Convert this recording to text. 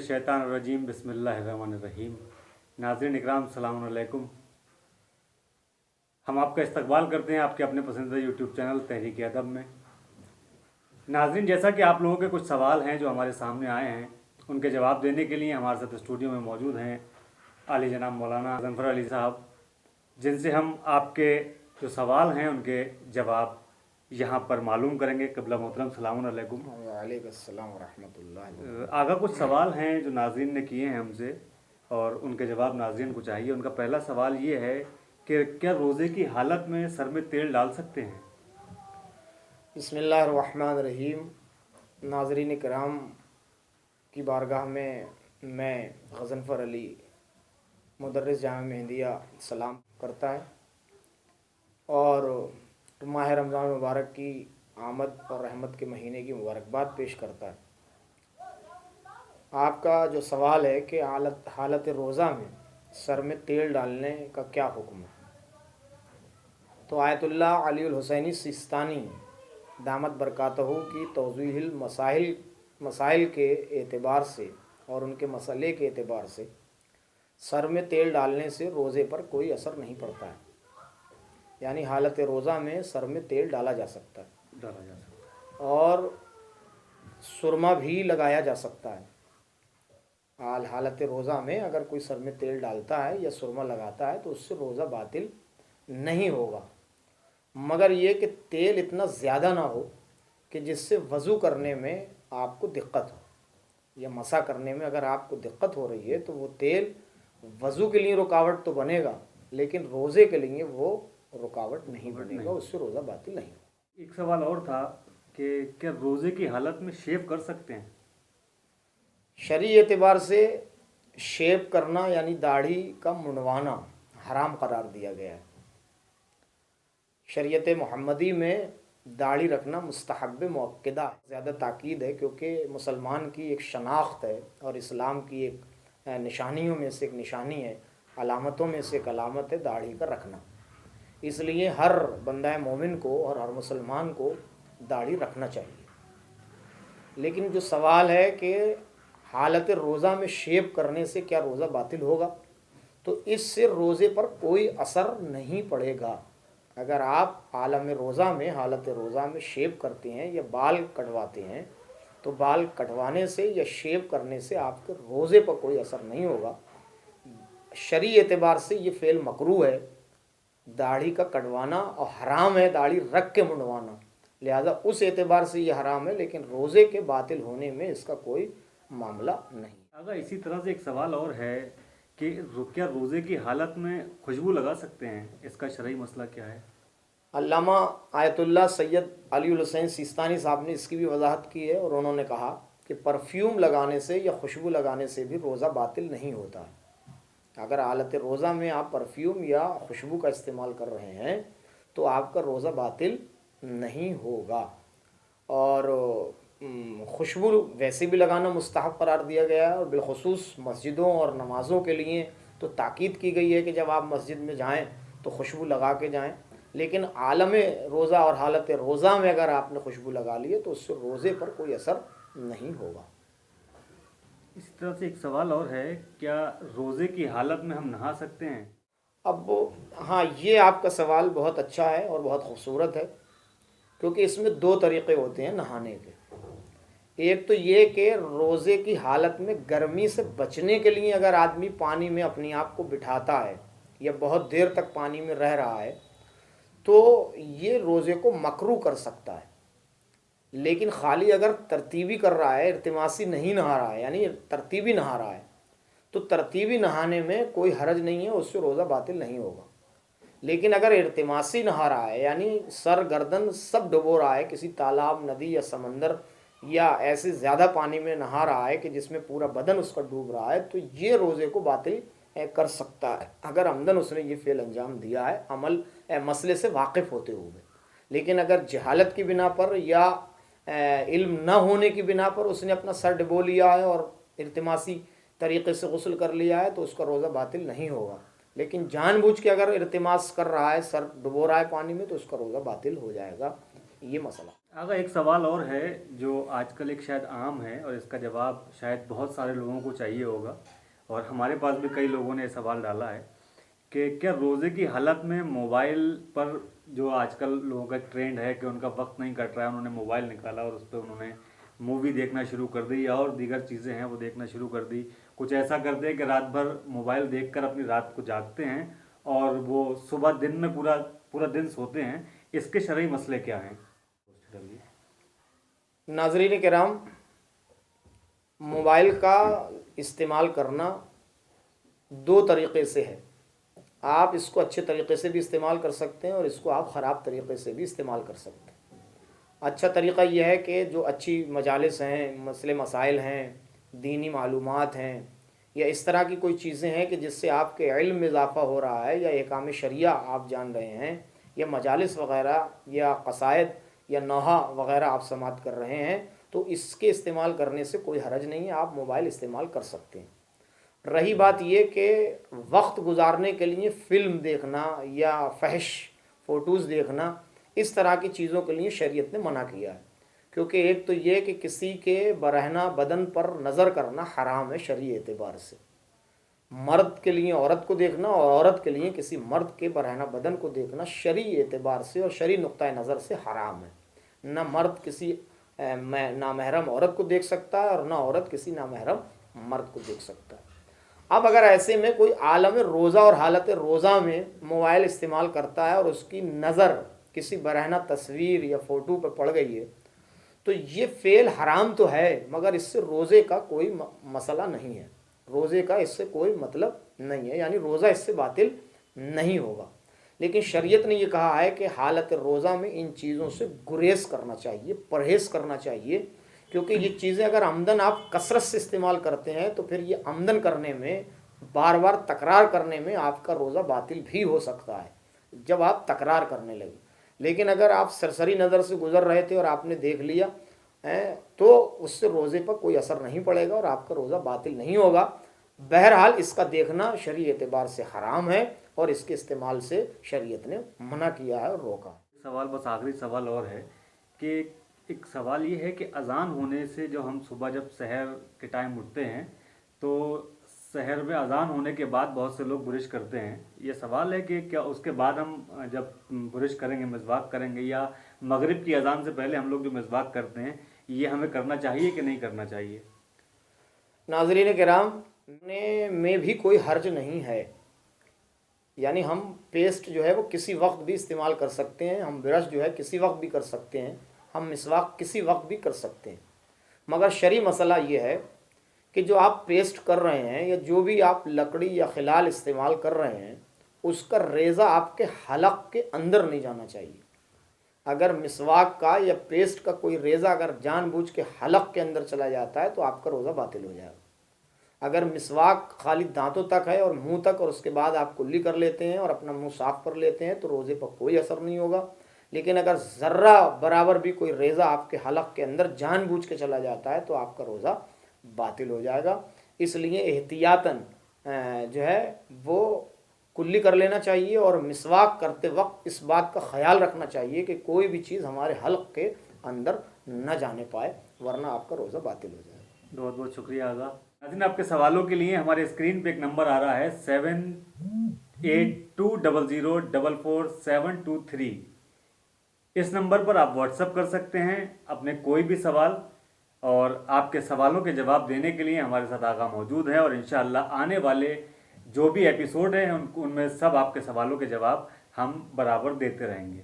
मिनश्शैतानिर्रजीम बिस्मिल्लाहिर्रहमानिर्रहीम। नाज़रीन इकराम सलाम अलैकुम। हम आपका इस्तकबाल करते हैं आपके अपने पसंदीदा यूट्यूब चैनल तहरीक अदब में। नाज़रीन, जैसा कि आप लोगों के कुछ सवाल हैं जो हमारे सामने आए हैं, उनके जवाब देने के लिए हमारे साथ स्टूडियो में मौजूद हैं आली जनाब मौलाना गज़नफ़र अली साहब, जिनसे हम आपके जो सवाल हैं उनके जवाब यहाँ पर मालूम करेंगे। क़िबला मोहतरम सलाम अलैकुम। वालेकुम अस्सलाम व रहमतुल्लाह। आगा कुछ सवाल हैं जो नाज़रीन ने किए हैं हमसे और उनके जवाब नाज़रीन को चाहिए। उनका पहला सवाल ये है कि क्या रोज़े की हालत में सर में तेल डाल सकते हैं? बिस्मिल्लाहिर्रहमानिर्रहीम। नाज़रीन किराम की बारगाह में मैं गज़नफ़र अली मुदर्रिस जामिया महंदिया सलाम करता है और माह रमज़ान मुबारक की आमद और रहमत के महीने की मुबारकबाद पेश करता है। आपका जो सवाल है कि हालत रोज़ा में सर में तेल डालने का क्या हुक्म है, तो आयतुल्लाह अली हुसैनी सिस्तानी दामत बरकातहू की तौज़ीहुल मसाइल के एतबार से और उनके मसले के एतबार से सर में तेल डालने से रोज़े पर कोई असर नहीं पड़ता है। यानी हालत रोज़ा में सर में तेल डाला जा सकता है और सुरमा भी लगाया जा सकता है। हालत रोज़ा में अगर कोई सर में तेल डालता है या सुरमा लगाता है तो उससे रोज़ा बातिल नहीं होगा, मगर ये कि तेल इतना ज़्यादा ना हो कि जिससे वज़ू करने में आपको दिक्कत हो या मसा करने में अगर आपको दिक्कत हो रही है तो वो तेल वज़ू के लिए रुकावट तो बनेगा लेकिन रोज़े के लिए वो रुकावट नहीं बनेगा, उससे रोज़ा बातिल नहीं होगा। एक सवाल और था कि क्या रोज़े की हालत में शेव कर सकते हैं? शरई एतबार से शेव करना यानी दाढ़ी का मुंडवाना हराम करार दिया गया है। शरीयत मोहम्मदी में दाढ़ी रखना मुस्तहब मुअक्कदा है, ज़्यादा ताकीद है, क्योंकि मुसलमान की एक शनाख्त है और इस्लाम की एक निशानियों में से एक निशानी है, अलामतों में से एक अलामत है दाढ़ी का रखना। इसलिए हर बंदा मोमिन को और हर मुसलमान को दाढ़ी रखना चाहिए। लेकिन जो सवाल है कि हालत रोज़ा में शेव करने से क्या रोज़ा बातिल होगा, तो इससे रोज़े पर कोई असर नहीं पड़ेगा। अगर आप आलम रोज़ा में हालत रोज़ा में शेव करते हैं या बाल कटवाते हैं तो बाल कटवाने से या शेव करने से आपके रोज़े पर कोई असर नहीं होगा। शरई एतबार से ये फ़ेल मकरूह है, दाढ़ी का कटवाना, और हराम है दाढ़ी रख के मुंडवाना, लिहाजा उस एतबार से ये हराम है, लेकिन रोज़े के बातिल होने में इसका कोई मामला नहीं। अगर इसी तरह से एक सवाल और है कि क्या रोज़े की हालत में खुशबू लगा सकते हैं, इसका शरई मसला क्या है? अल्लामा आयतुल्लाह सैयद अली हुसैन सिस्तानी साहब ने इसकी भी वजाहत की है और उन्होंने कहा कि परफ्यूम लगाने से या खुशबू लगाने से भी रोज़ा बातिल नहीं होता है। अगर हालत रोज़ा में आप परफ्यूम या खुशबू का इस्तेमाल कर रहे हैं तो आपका रोज़ा बातिल नहीं होगा। और खुशबू वैसे भी लगाना मुस्तहब करार दिया गया है और बिलखुसूस मस्जिदों और नमाज़ों के लिए तो ताकीद की गई है कि जब आप मस्जिद में जाएं तो खुशबू लगा के जाएं। लेकिन आलम रोज़ा और हालत रोज़ा में अगर आपने खुशबू लगा ली है तो उससे रोज़े पर कोई असर नहीं होगा। इस तरह से एक सवाल और है, क्या रोज़े की हालत में हम नहा सकते हैं? अब हाँ, ये आपका सवाल बहुत अच्छा है और बहुत खूबसूरत है, क्योंकि इसमें दो तरीक़े होते हैं नहाने के। एक तो ये कि रोज़े की हालत में गर्मी से बचने के लिए अगर आदमी पानी में अपने आप को बिठाता है या बहुत देर तक पानी में रह रहा है तो ये रोज़े को मकरूह कर सकता है। लेकिन खाली अगर तरतीबी कर रहा है, इल्तिमासी नहीं नहा रहा है, यानी तरतीबी नहा रहा है, तो तरतीबी नहाने में कोई हरज नहीं है, उससे रोज़ा बातिल नहीं होगा। लेकिन अगर इल्तिमासी नहा रहा है, यानी सर गर्दन सब डुबो रहा है, किसी तालाब, नदी या समंदर या ऐसे ज़्यादा पानी में नहा रहा है कि जिसमें पूरा बदन उसका डूब रहा है, तो ये रोज़े को बातिल कर सकता है अगर अमदन उसने ये फ़ेल अंजाम दिया है अमल मसले से वाकिफ़ होते हुए। लेकिन अगर जहालत की बिना पर या इल्म न होने की बिना पर उसने अपना सर डुबो लिया है और इल्तिमासी तरीक़े से गुस्ल कर लिया है तो उसका रोज़ा बातिल नहीं होगा। लेकिन जानबूझ के अगर इल्तिमास कर रहा है, सर डुबो रहा है पानी में, तो उसका रोज़ा बातिल हो जाएगा। ये मसला। आगा एक सवाल और है जो आजकल एक शायद आम है और इसका जवाब शायद बहुत सारे लोगों को चाहिए होगा, और हमारे पास भी कई लोगों ने ये सवाल डाला है कि क्या रोज़े की हालत में मोबाइल पर, जो आजकल लोगों का ट्रेंड है कि उनका वक्त नहीं कट रहा है, उन्होंने मोबाइल निकाला और उस पर उन्होंने मूवी देखना शुरू कर दी या और दीगर चीज़ें हैं वो देखना शुरू कर दी। कुछ ऐसा करते हैं कि रात भर मोबाइल देखकर अपनी रात को जागते हैं और वो सुबह दिन में पूरा पूरा दिन सोते हैं। इसके शरई मसले क्या हैं? नाज़रीन किराम, मोबाइल का इस्तेमाल करना दो तरीक़े से है। आप इसको अच्छे तरीक़े से भी इस्तेमाल कर सकते हैं और इसको आप ख़राब तरीक़े से भी इस्तेमाल कर सकते हैं। अच्छा तरीक़ा यह है कि जो अच्छी मजालिस हैं, मसले मसाइल हैं, दीनी मालूमात हैं, या इस तरह की कोई चीज़ें हैं कि जिससे आपके इल्म में इजाफ़ा हो रहा है, या एहकाम शरिया आप जान रहे हैं, या मजालिस वग़ैरह या क़सायद या नोहा वग़ैरह आप समात कर रहे हैं, तो इसके इस्तेमाल करने से कोई हरज नहीं है, आप मोबाइल इस्तेमाल कर सकते हैं। रही बात ये कि वक्त गुजारने के लिए फ़िल्म देखना या फहश फ़ोटोज़ देखना, इस तरह की चीज़ों के लिए शरीयत ने मना किया है। क्योंकि एक तो ये कि किसी के बरहना बदन पर नज़र करना हराम है शरई एतबार से। मर्द के लिए औरत को देखना और औरत के लिए किसी मर्द के बरहना बदन को देखना शरई एतबार से और शरई नुक्ता नज़र से हराम है। न मर्द किसी नामहरम औरत को देख सकता है और न औरत किसी नामहरम मर्द को देख सकता है। अब अगर ऐसे में कोई आलम रोज़ा और हालत रोज़ा में मोबाइल इस्तेमाल करता है और उसकी नज़र किसी बरहना तस्वीर या फ़ोटो पर पड़ गई है, तो ये फ़ेल हराम तो है, मगर इससे रोज़े का कोई मसला नहीं है, रोज़े का इससे कोई मतलब नहीं है, यानी रोज़ा इससे बातिल नहीं होगा। लेकिन शरीयत ने ये कहा है कि हालत रोज़ा में इन चीज़ों से गुरेज करना चाहिए, परहेज़ करना चाहिए, क्योंकि ये चीज़ें अगर आमदन आप कसरत से इस्तेमाल करते हैं तो फिर ये आमदन करने में, बार बार तकरार करने में आपका रोज़ा बातिल भी हो सकता है जब आप तकरार करने लगे। लेकिन अगर आप सरसरी नज़र से गुज़र रहे थे और आपने देख लिया तो उससे रोज़े पर कोई असर नहीं पड़ेगा और आपका रोज़ा बातिल नहीं होगा। बहरहाल इसका देखना शरई एतबार से हराम है और इसके इस्तेमाल से शरीयत ने मना किया है और रोका है। सवाल बस आखिरी सवाल और है कि एक सवाल ये है कि अज़ान होने से, जो हम सुबह जब सहर के टाइम उठते हैं तो सहर में अज़ान होने के बाद बहुत से लोग बुरिश करते हैं। ये सवाल है कि क्या उसके बाद हम जब बुरिश करेंगे, मिज़वाक करेंगे, या मगरिब की अज़ान से पहले हम लोग जो मिज़वाक करते हैं, ये हमें करना चाहिए कि नहीं करना चाहिए? नाज़रीन किराम, में भी कोई हर्ज नहीं है, यानी हम पेस्ट जो है वो किसी वक्त भी इस्तेमाल कर सकते हैं, हम ब्रश जो है किसी वक्त भी कर सकते हैं, हम मिसवाक किसी वक्त भी कर सकते हैं। मगर शरई मसला ये है कि जो आप पेस्ट कर रहे हैं या जो भी आप लकड़ी या खिलाल इस्तेमाल कर रहे हैं, उसका रेज़ा आपके हलक के अंदर नहीं जाना चाहिए। अगर मिसवाक का या पेस्ट का कोई रेज़ा अगर जानबूझ के हलक के अंदर चला जाता है तो आपका रोज़ा बातिल हो जाएगा। अगर मिसवाक खाली दांतों तक है और मुंह तक, और उसके बाद आप कुल्ली कर लेते हैं और अपना मुंह साफ़ कर लेते हैं, तो रोज़े पर कोई असर नहीं होगा। लेकिन अगर ज़र्रा बराबर भी कोई रेज़ा आपके हलक के अंदर जानबूझ के चला जाता है तो आपका रोज़ा बातिल हो जाएगा। इसलिए एहतियातन जो है वो कुल्ली कर लेना चाहिए और मिसवाक करते वक्त इस बात का ख्याल रखना चाहिए कि कोई भी चीज़ हमारे हलक के अंदर न जाने पाए, वरना आपका रोज़ा बातिल हो जाएगा। बहुत बहुत शुक्रिया आगा। नाज़रीन, आपके सवालों के लिए हमारे स्क्रीन पे एक नंबर आ रहा है 7820044723। इस नंबर पर आप व्हाट्सएप कर सकते हैं अपने कोई भी सवाल, और आपके सवालों के जवाब देने के लिए हमारे साथ आगा मौजूद है, और इंशाअल्लाह आने वाले जो भी एपिसोड हैं उनमें सब आपके सवालों के जवाब हम बराबर देते रहेंगे।